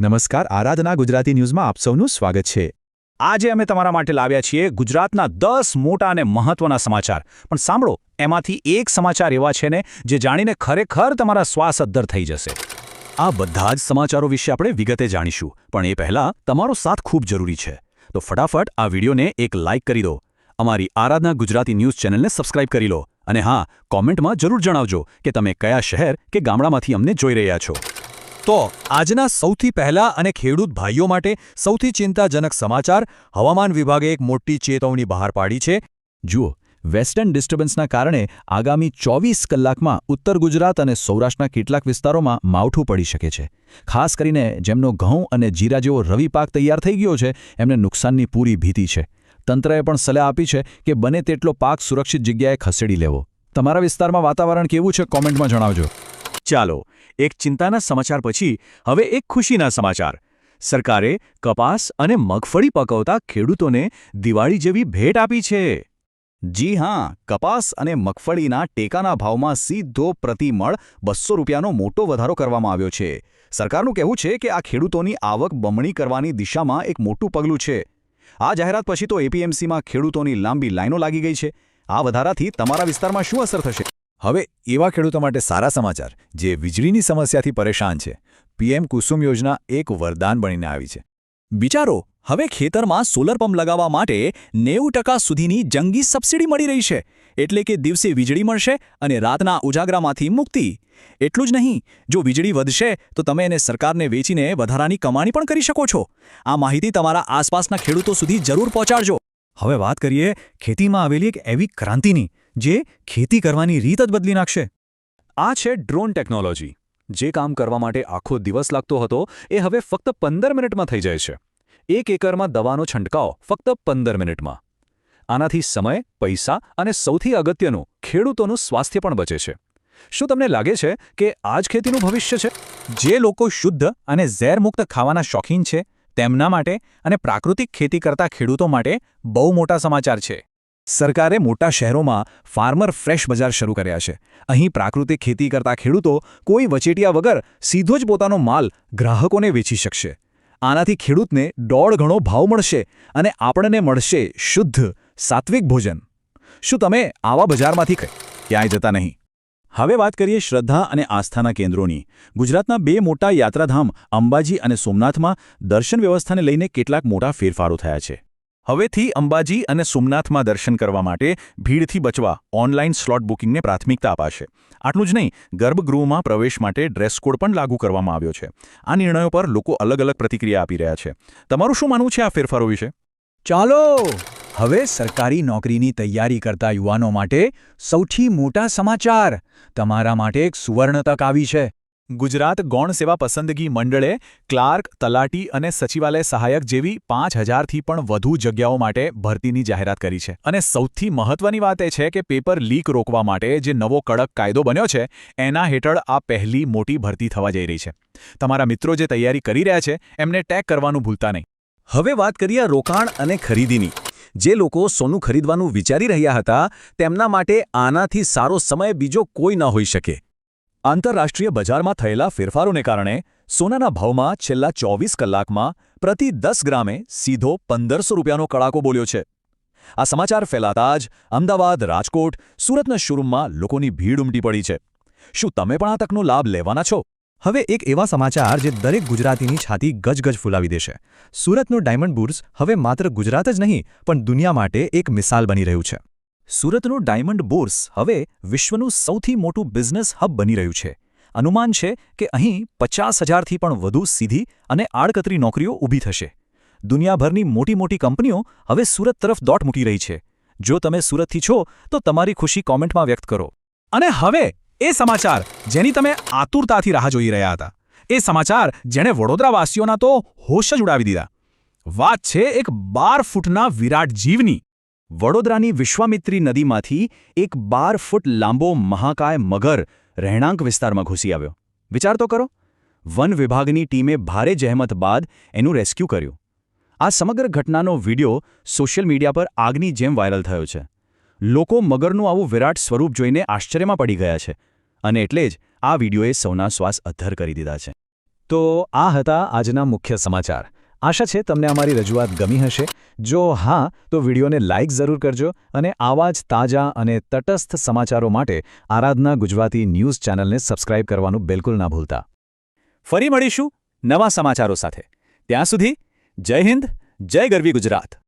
નમસ્કાર, આરાધના ગુજરાતી ન્યૂઝમાં આપ સૌનું સ્વાગત છે. આજે અમે તમારા માટે લાવ્યા છીએ ગુજરાતના 10 મોટા અને મહત્વના સમાચાર. પણ સાંભળો, એમાંથી એક સમાચાર એવા છે ને જે જાણીને ખરેખર તમારા શ્વાસ અદ્ધર થઈ જશે. આ બધા જ સમાચારો વિશે આપણે વિગતે જાણીશું, પણ એ પહેલાં તમારો સાથ ખૂબ જરૂરી છે. તો ફટાફટ આ વિડીયોને એક લાઇક કરી દો, અમારી આરાધના ગુજરાતી ન્યૂઝ ચેનલને સબસ્ક્રાઇબ કરી લો, અને હા, કોમેન્ટમાં જરૂર જણાવજો કે તમે કયા શહેર કે ગામડામાંથી અમને જોઈ રહ્યા છો. તો આજના સૌથી પહેલા અને ખેડૂત ભાઈઓ માટે સૌથી ચિંતાજનક સમાચાર, હવામાન વિભાગે એક મોટી ચેતવણી બહાર પાડી છે. જુઓ, વેસ્ટર્ન ડિસ્ટર્બન્સના કારણે આગામી 24 કલાકમાં ઉત્તર ગુજરાત અને સૌરાષ્ટ્રના કેટલાક વિસ્તારોમાં માવઠું પડી શકે છે. ખાસ કરીને જેમનો ઘઉં અને જીરા જેવો રવિ પાક તૈયાર થઈ ગયો છે, એમને નુકસાનની પૂરી ભીતિ છે. તંત્રએ પણ સલાહ આપી છે કે બને તેટલો પાક સુરક્ષિત જગ્યાએ ખસેડી લેવો. તમારા વિસ્તારમાં વાતાવરણ કેવું છે, કોમેન્ટમાં જણાવજો. ચાલો, એક ચિંતાના સમાચાર પછી હવે એક ખુશીના સમાચાર. સરકારે કપાસ અને મગફળી પકવતા ખેડૂતોને દિવાળી જેવી ભેટ આપી છે. જી હા, કપાસ અને મગફળીના ટેકાના ભાવમાં સીધો પ્રતિમણ 200 રૂપિયાનો મોટો વધારો કરવામાં આવ્યો છે. સરકારનું કહેવું છે કે આ ખેડૂતોની આવક બમણી કરવાની દિશામાં એક મોટું પગલું છે. આ જાહેરાત પછી તો એપીએમસીમાં ખેડૂતોની લાંબી લાઈનો લાગી ગઈ છે. આ વધારાથી તમારા વિસ્તારમાં શું અસર થશે? હવે એવા ખેડૂતો માટે સારા સમાચાર જે વીજળીની સમસ્યાથી પરેશાન છે. પીએમ કુસુમ યોજના એક વરદાન બનીને આવી છે. વિચારો, હવે ખેતરમાં સોલર પંપ લગાવવા માટે 90% સુધીની જંગી સબસિડી મળી રહી છે. એટલે કે દિવસે વીજળી મળશે અને રાતના ઉજાગરામાંથી મુક્તિ. એટલું જ નહીં, જો વીજળી વધશે તો તમે એને સરકારને વેચીને વધારાની કમાણી પણ કરી શકો છો. આ માહિતી તમારા આસપાસના ખેડૂતો સુધી જરૂર પહોંચાડજો. હવે વાત કરીએ ખેતીમાં આવેલી એક એવી ક્રાંતિની જે ખેતી કરવાની રીત જ બદલી નાખશે. આ છે ડ્રોન ટેકનોલોજી. જે કામ કરવા માટે આખો દિવસ લાગતો હતો, એ હવે ફક્ત 15 મિનિટમાં થઈ જાય છે. 1 એકરમાં દવાનો છંટકાવ ફક્ત 15 મિનિટમાં. આનાથી સમય, પૈસા અને સૌથી અગત્યનું, ખેડૂતોનું સ્વાસ્થ્ય પણ બચે છે. શું તમને લાગે છે કે આ જ ખેતીનું ભવિષ્ય છે? જે લોકો શુદ્ધ અને ઝેરમુક્ત ખાવાના શોખીન છે તેમના માટે અને પ્રાકૃતિક ખેતી કરતા ખેડૂતો માટે બહુ મોટા સમાચાર છે. સરકારે મોટા શહેરોમાં ફાર્મર ફ્રેશ બજાર શરૂ કર્યા છે. અહીં પ્રાકૃતિક ખેતી કરતા ખેડૂતો કોઈ વચેટિયા વગર સીધો જ પોતાનો માલ ગ્રાહકોને વેચી શકશે. આનાથી ખેડૂતને 1.5 ગણો ભાવ મળશે અને આપણને મળશે શુદ્ધ, સાત્વિક ભોજન. શું તમે આવા બજારમાંથી ક્યાંય જતા નહીં? હવે વાત કરીએ શ્રદ્ધા અને આસ્થાના કેન્દ્રોની. ગુજરાતના 2 મોટા યાત્રાધામ અંબાજી અને સોમનાથમાં દર્શન વ્યવસ્થાને લઈને કેટલાક મોટા ફેરફારો થયા છે. હવેથી અંબાજી અને સોમનાથમાં દર્શન કરવા માટે ભીડથી બચવા ઓનલાઈન સ્લોટ બુકિંગને પ્રાથમિકતા અપાશે. આટલું જ નહીં, ગર્ભગૃહમાં પ્રવેશ માટે ડ્રેસ કોડ પણ લાગુ કરવામાં આવ્યો છે. આ નિર્ણયો પર લોકો અલગ અલગ પ્રતિક્રિયા આપી રહ્યા છે. તમારું શું માનવું છે આ ફેરફારો વિશે? ચાલો, હવે સરકારી નોકરીની તૈયારી કરતા યુવાનો માટે સૌથી મોટા સમાચાર. તમારા માટે એક સુવર્ણ તક આવી છે. ગુજરાત ગૌણ સેવા પસંદગી મંડળે ક્લાર્ક, તલાટી અને સચિવાલય સહાયક જેવી 5000થી પણ વધુ જગ્યાઓ માટે ભરતીની જાહેરાત કરી છે. અને સૌથી મહત્વની વાત એ છે કે પેપર લીક રોકવા માટે જે નવો કડક કાયદો બન્યો છે, એના હેઠળ આ પહેલી મોટી ભરતી થવા જઈ રહી છે. તમારા મિત્રો જે તૈયારી કરી રહ્યા છે એમને ટેગ કરવાનું ભૂલતા નહીં. હવે વાત કરીએ રોકાણ અને ખરીદીની. જે લોકો સોનું ખરીદવાનું વિચારી રહ્યા હતા તેમના માટે આનાથી સારો સમય બીજો કોઈ ન હોઈ શકે. આંતરરાષ્ટ્રીય બજારમાં થયેલા ફેરફારોને કારણે સોનાના ભાવમાં છેલ્લા 24 કલાકમાં પ્રતિ 10 ગ્રામે સીધો 1500 રૂપિયાનો કડાકો બોલ્યો છે. આ સમાચાર ફેલાતા જ અમદાવાદ, રાજકોટ, સુરતના શોરૂમમાં લોકોની ભીડ ઉમટી પડી છે. શું તમે પણ આ તકનો લાભ લેવાના છો? હવે એક એવા સમાચાર જે દરેક ગુજરાતીની છાતી ગજગજ ફૂલાવી દેશે. સુરતનું ડાયમંડ બુર્સ હવે માત્ર ગુજરાત જ નહીં પણ દુનિયા માટે એક મિસાલ બની રહ્યું છે. સુરતનું ડાયમંડ બુર્સ હવે વિશ્વનું સૌથી મોટું બિઝનેસ હબ બની રહ્યું છે. અનુમાન છે કે અહીં 50,000થી પણ વધુ સીધી અને આડકતરી નોકરીઓ ઊભી થશે. દુનિયાભરની મોટી મોટી કંપનીઓ હવે સુરત તરફ દોટ મૂકી રહી છે. જો તમે સુરતથી છો તો તમારી ખુશી કોમેન્ટમાં વ્યક્ત કરો. અને હવે એ સમાચાર જેની તમે આતુરતાથી રાહ જોઈ રહ્યા હતા, એ સમાચાર જેણે વડોદરાવાસીઓના તો હોશ જ ઉડાવી દીધા. વાત છે એક 12 ફૂટના વિરાટ જીવની. વડોદરાની વિશ્વામિત્રી નદીમાંથી એક 12 ફૂટ લાંબો મહાકાય મગર રહેણાંક વિસ્તારમાં ઘૂસી આવ્યો. વિચાર તો કરો. વન વિભાગની ટીમે ભારે જહેમત બાદ એનું રેસ્ક્યુ કર્યું. આ સમગ્ર ઘટનાનો વિડિયો સોશિયલ મીડિયા પર આગની જેમ વાયરલ થયો છે. લોકો મગરનું આવું વિરાટ સ્વરૂપ જોઈને આશ્ચર્યમાં પડી ગયા છે. અને એટલે જ આ વિડિયોએ સૌના શ્વાસ અદ્ધર કરી દીધા છે. તો આ હતા આજના મુખ્ય સમાચાર. આશા છે તમને અમારી રજૂઆત ગમી હશે. જો હા તો વિડીયોને લાઇક જરૂર કરજો અને આવા જ તાજા અને તટસ્થ સમાચારો માટે આરાધના ગુજરાતી ન્યૂઝ ચેનલને સબસ્ક્રાઇબ કરવાનું બિલકુલ ના ભૂલતા. ફરી મળીશું નવા સમાચારો સાથે. ત્યાં સુધી જય હિન્દ, જય ગરવી ગુજરાત.